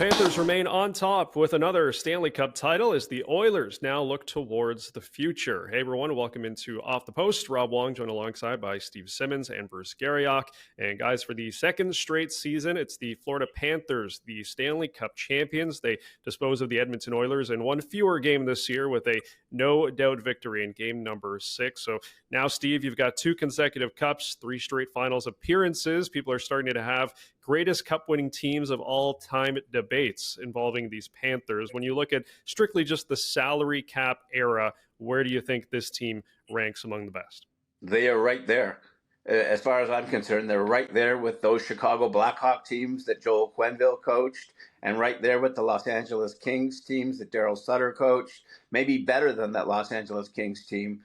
Panthers remain on top with another Stanley Cup title as the Oilers now look towards the future. Hey everyone, welcome into Off the Post. Rob Wong joined alongside by Steve Simmons and Bruce Garrioch. And guys, for the second straight season, it's the Florida Panthers, the Stanley Cup champions. They dispose of the Edmonton Oilers in one fewer game this year with a no-doubt victory in game number 6. So now, Steve, you've got 2 consecutive cups, 3 straight finals appearances. People are starting to have greatest cup-winning teams of all time debates involving these Panthers. When you look at strictly just the salary cap era, where do you think this team ranks among the best? They are right there. As far as I'm concerned, they're right there with those Chicago Blackhawk teams that Joel Quenneville coached, and right there with the Los Angeles Kings teams that Daryl Sutter coached, maybe better than that Los Angeles Kings team.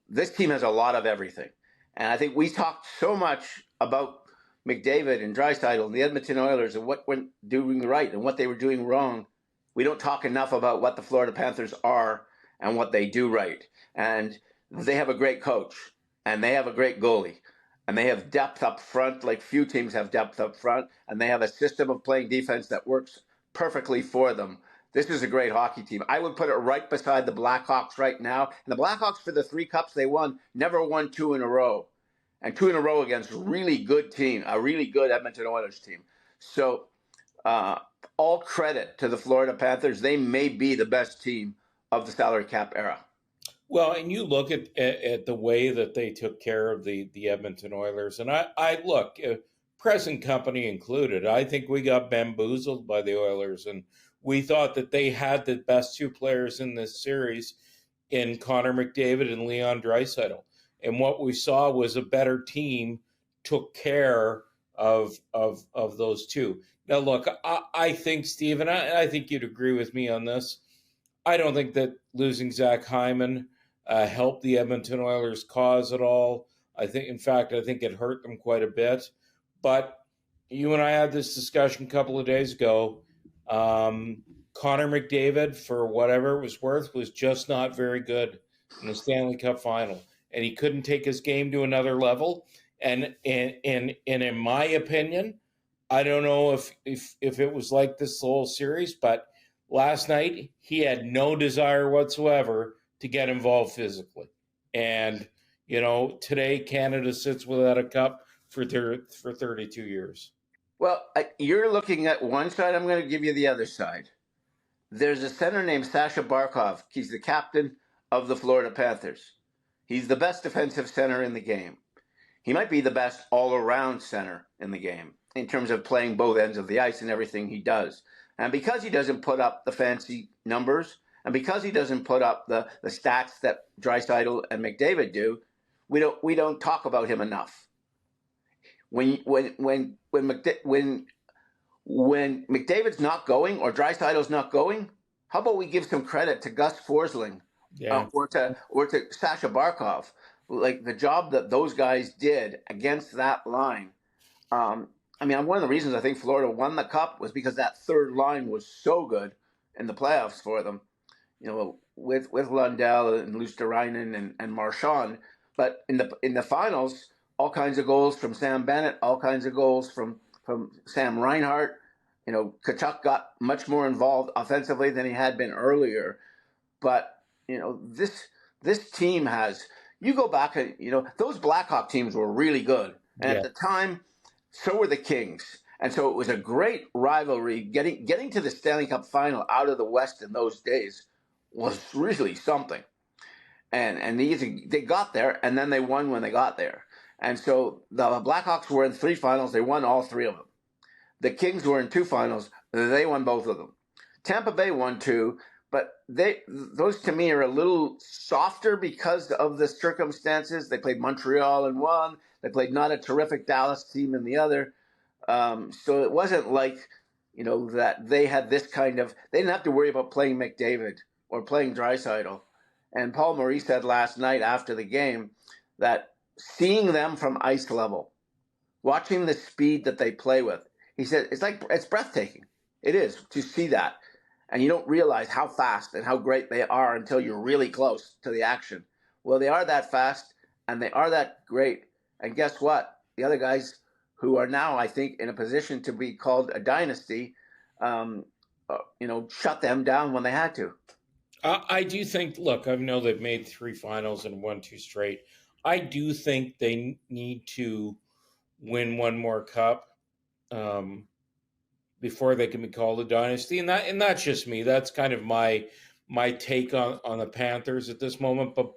This team has a lot of everything. And I think we talked so much about McDavid and Draisaitl and the Edmonton Oilers and what went doing right and what they were doing wrong. We don't talk enough about what the Florida Panthers are and what they do right. And they have a great coach, and they have a great goalie, and they have depth up front like few teams have depth up front, and they have a system of playing defense that works perfectly for them. This is a great hockey team. I would put it right beside the Blackhawks right now. And the Blackhawks, for the 3 cups they won, never won 2 in a row. And 2 in a row against a really good team, a really good Edmonton Oilers team. So all credit to the Florida Panthers. They may be the best team of the salary cap era. Well, and you look at the way that they took care of the Edmonton Oilers, and I look, present company included, I think we got bamboozled by the Oilers, and we thought that they had the best 2 players in this series in Connor McDavid and Leon Draisaitl. And what we saw was a better team took care of those 2. Now, look, I think, Steve, and I think you'd agree with me on this. I don't think that losing Zach Hyman helped the Edmonton Oilers' cause at all. I think it hurt them quite a bit. But you and I had this discussion a couple of days ago. Connor McDavid, for whatever it was worth, was just not very good in the Stanley Cup Final. And he couldn't take his game to another level. And in my opinion, I don't know if it was like this the whole series, but last night he had no desire whatsoever to get involved physically. And, today Canada sits without a cup for 32 years. Well, you're looking at one side. I'm going to give you the other side. There's a center named Sasha Barkov. He's the captain of the Florida Panthers. He's the best defensive center in the game. He might be the best all-around center in the game in terms of playing both ends of the ice and everything he does. And because he doesn't put up the fancy numbers, and because he doesn't put up the stats that Draisaitl and McDavid do, we don't talk about him enough. When McDavid's not going or Draisaitl's not going, how about we give some credit to Gus Forsling? Yeah. Or to Sasha Barkov, like the job that those guys did against that line. One of the reasons I think Florida won the cup was because that third line was so good in the playoffs for them, with Lundell and Luosterainen and Marchand. But in the finals, all kinds of goals from Sam Bennett, all kinds of goals from Sam Reinhart. Tkachuk got much more involved offensively than he had been earlier, but. This team has, you go back, those Blackhawk teams were really good. And at the time, so were the Kings. And so it was a great rivalry. Getting to the Stanley Cup Final out of the West in those days was really something. And they got there, and then they won when they got there. And so the Blackhawks were in 3 finals. They won all 3 of them. The Kings were in 2 finals. They won both of them. Tampa Bay won 2. But those to me are a little softer because of the circumstances. They played Montreal in one. They played not a terrific Dallas team in the other. So it wasn't like, that they had this kind of – they didn't have to worry about playing McDavid or playing Draisaitl. And Paul Maurice said last night after the game that seeing them from ice level, watching the speed that they play with, he said it's breathtaking. It is to see that. And you don't realize how fast and how great they are until you're really close to the action. Well, they are that fast, and they are that great. And guess what? The other guys who are now, I think, in a position to be called a dynasty, shut them down when they had to. I do think, look, I know they've made 3 finals and won 2 straight. I do think they need to win one more cup before they can be called a dynasty. And that's just me. That's kind of my take on the Panthers at this moment. But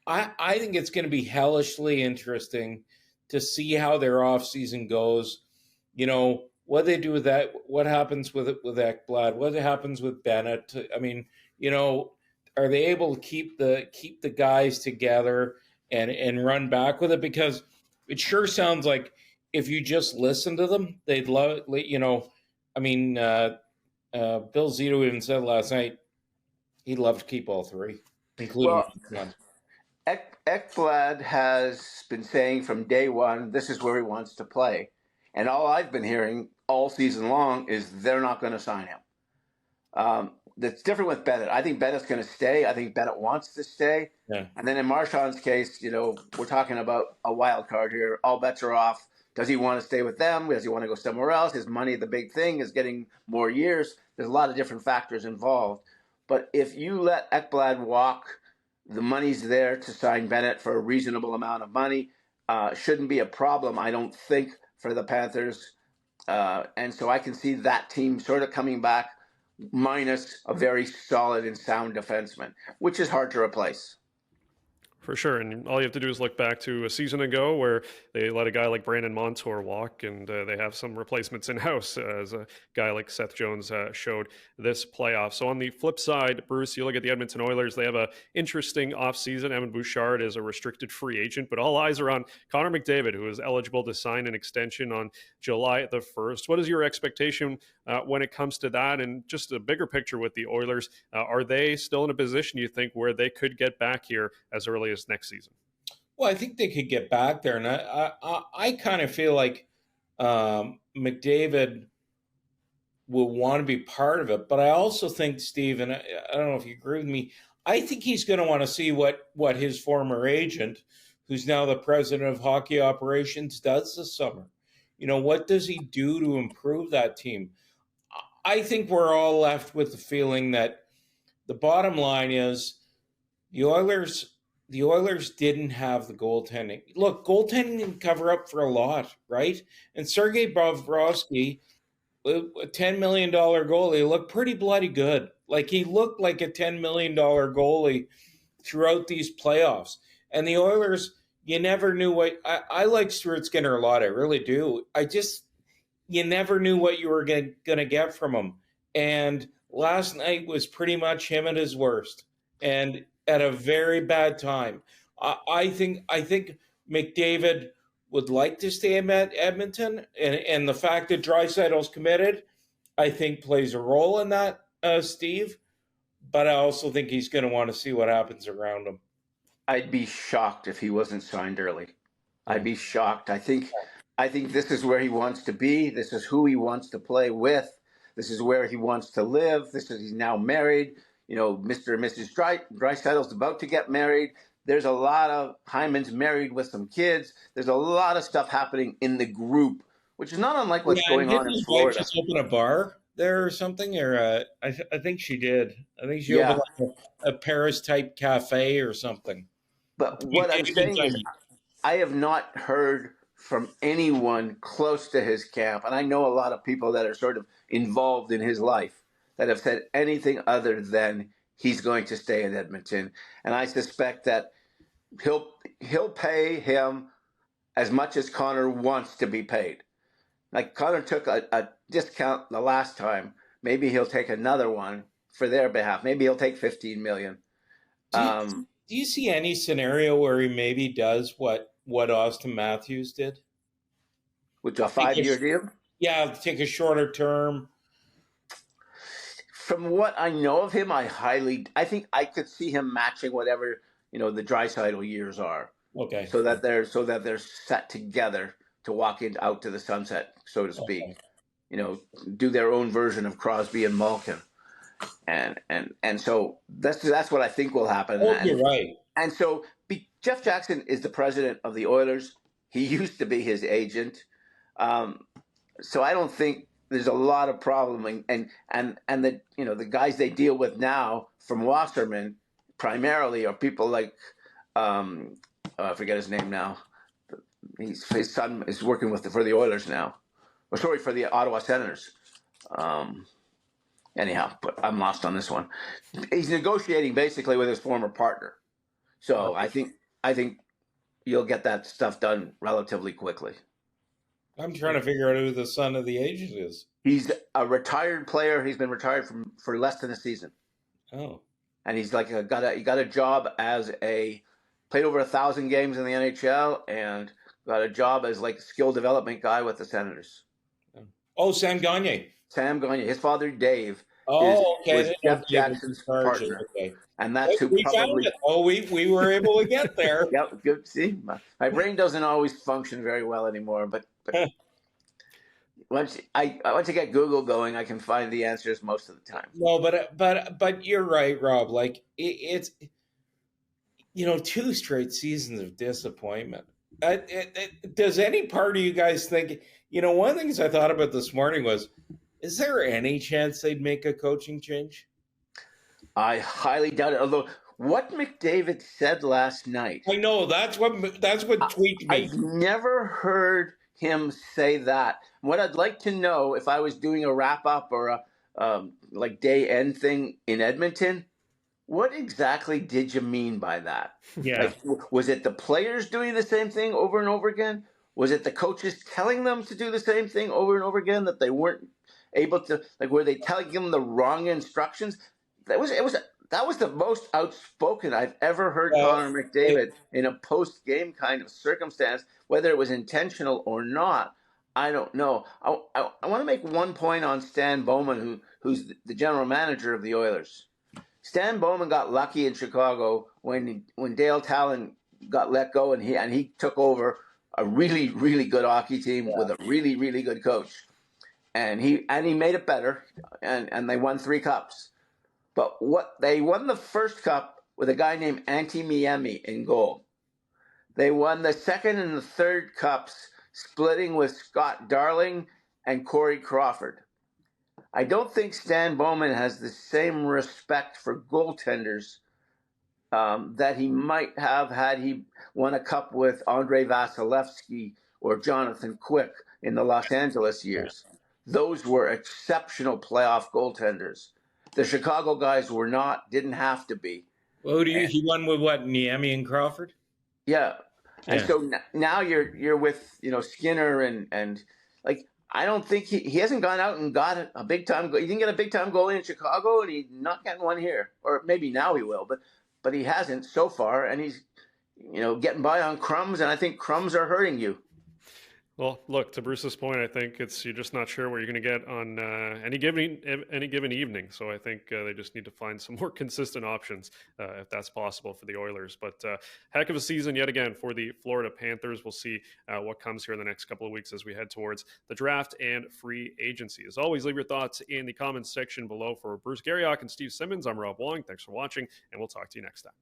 I think it's going to be hellishly interesting to see how their offseason goes. What they do with that, what happens with Ekblad, what happens with Bennett. I mean, are they able to keep the guys together and run back with it? Because it sure sounds like if you just listen to them, they'd love. I mean, Bill Zito even said last night he'd love to keep all 3, including one. Ekblad has been saying from day one, this is where he wants to play. And all I've been hearing all season long is they're not going to sign him. That's different with Bennett. I think Bennett's going to stay. I think Bennett wants to stay. Yeah. And then in Marchand's case, we're talking about a wild card here. All bets are off. Does he want to stay with them? Does he want to go somewhere else? His money, the big thing, is getting more years. There's a lot of different factors involved. But if you let Ekblad walk, the money's there to sign Bennett for a reasonable amount of money. Shouldn't be a problem, I don't think, for the Panthers. And so I can see that team sort of coming back minus a very solid and sound defenseman, which is hard to replace. For sure. And all you have to do is look back to a season ago where they let a guy like Brandon Montour walk, and they have some replacements in-house, as a guy like Seth Jones showed this playoff. So on the flip side, Bruce, you look at the Edmonton Oilers, they have an interesting offseason. Evan Bouchard is a restricted free agent, but all eyes are on Connor McDavid, who is eligible to sign an extension on July the 1st. What is your expectation when it comes to that? And just a bigger picture with the Oilers, are they still in a position, you think, where they could get back here as early as next season? Well, I think they could get back there, and I kind of feel like McDavid will want to be part of it. But I also think, Steve, and I don't know if you agree with me, I think he's going to want to see what his former agent, who's now the president of hockey operations, does this summer. What does he do to improve that team? I think we're all left with the feeling that the bottom line is the Oilers didn't have the goaltending. Look, goaltending can cover up for a lot, right? And Sergei Bobrovsky, a $10 million goalie, looked pretty bloody good. Like, he looked like a $10 million goalie throughout these playoffs. And the Oilers, you never knew what... I like Stuart Skinner a lot, I really do. You never knew what you were going to get from him. And last night was pretty much him at his worst. And at a very bad time. I think McDavid would like to stay in Edmonton, and the fact that Draisaitl's committed, I think, plays a role in that, Steve. But I also think he's going to want to see what happens around him. I'd be shocked if he wasn't signed early. I'd be shocked. I think this is where he wants to be. This is who he wants to play with. This is where he wants to live. He's now married. Mr. and Mrs. Draisaitl's about to get married. There's a lot of Hyman's married with some kids. There's a lot of stuff happening in the group, which is not unlike what's going on in Florida. Did she open a bar there or something? Or I think she did. I think she opened like a Paris-type cafe or something. But what I'm saying is I have not heard from anyone close to his camp, and I know a lot of people that are sort of involved in his life, that have said anything other than he's going to stay in Edmonton. And I suspect that he'll pay him as much as Connor wants to be paid. Like, Connor took a discount the last time. Maybe he'll take another one for their behalf. Maybe he'll take $15 million. Do you see any scenario where he maybe does what Austin Matthews did? With a 5-year deal? Yeah, take a shorter term. From what I know of him, I think I could see him matching whatever the Draisaitl years are. Okay. So that they're set together to walk out to the sunset, so to speak. Okay. Do their own version of Crosby and Malkin, and so that's what I think will happen. Oh, you're right. And so Jeff Jackson is the president of the Oilers. He used to be his agent. So I don't think there's a lot of problem, and the the guys they deal with now from Wasserman primarily are people like I forget his name now. His son is working for the Oilers now, or sorry, for the Ottawa Senators. Anyhow, but I'm lost on this one. He's negotiating basically with his former partner, so I think you'll get that stuff done relatively quickly. I'm trying to figure out who the son of the agent is. He's a retired player. He's been retired for less than a season. Oh, and he's like got a job as played over 1,000 games in the NHL and got a job as like skill development guy with the Senators. Oh, Sam Gagner. Sam Gagner. His father Dave was Jeff Jackson's partner, and that's who we probably. Found it. Oh, we were able to get there. Yeah, good. See, my brain doesn't always function very well anymore, but once you get Google going, I can find the answers most of the time. No, but you're right, Rob. Like it's 2 straight seasons of disappointment. Does any part of you guys think? One of the things I thought about this morning was, is there any chance they'd make a coaching change? I highly doubt it. Although what McDavid said last night, I know that's what tweaked me. I've never heard him say that. What I'd like to know, if I was doing a wrap up or a like day end thing in Edmonton, what exactly did you mean by that? Yeah, was it the players doing the same thing over and over again? Was it the coaches telling them to do the same thing over and over again that they weren't able to? Like, were they telling them the wrong instructions? That was the most outspoken I've ever heard Connor McDavid in a post game kind of circumstance. Whether it was intentional or not, I don't know. I want to make one point on Stan Bowman, who's the general manager of the Oilers. Stan Bowman got lucky in Chicago when Dale Talon got let go, and he took over a really, really good hockey team with a really, really good coach, and he made it better, and they won 3 cups. But they won the first cup with a guy named Antti Niemi in goal. They won the second and the third cups splitting with Scott Darling and Corey Crawford. I don't think Stan Bowman has the same respect for goaltenders that he might have had he won a cup with Andrei Vasilevsky or Jonathan Quick in the Los Angeles years. Those were exceptional playoff goaltenders. The Chicago guys were not, didn't have to be. Well, he won with what, Niemi and Crawford? Yeah. And so now you're with, Skinner and like, I don't think he hasn't gone out and got a big time. He didn't get a big time goalie in Chicago, and he's not getting one here. Or maybe now he will, but he hasn't so far, and he's getting by on crumbs, and I think crumbs are hurting you. Well, look, to Bruce's point, I think you're just not sure what you're going to get on any given evening. So I think they just need to find some more consistent options if that's possible for the Oilers. But heck of a season yet again for the Florida Panthers. We'll see what comes here in the next couple of weeks as we head towards the draft and free agency. As always, leave your thoughts in the comments section below. For Bruce Garrioch and Steve Simmons, I'm Rob Wong. Thanks for watching, and we'll talk to you next time.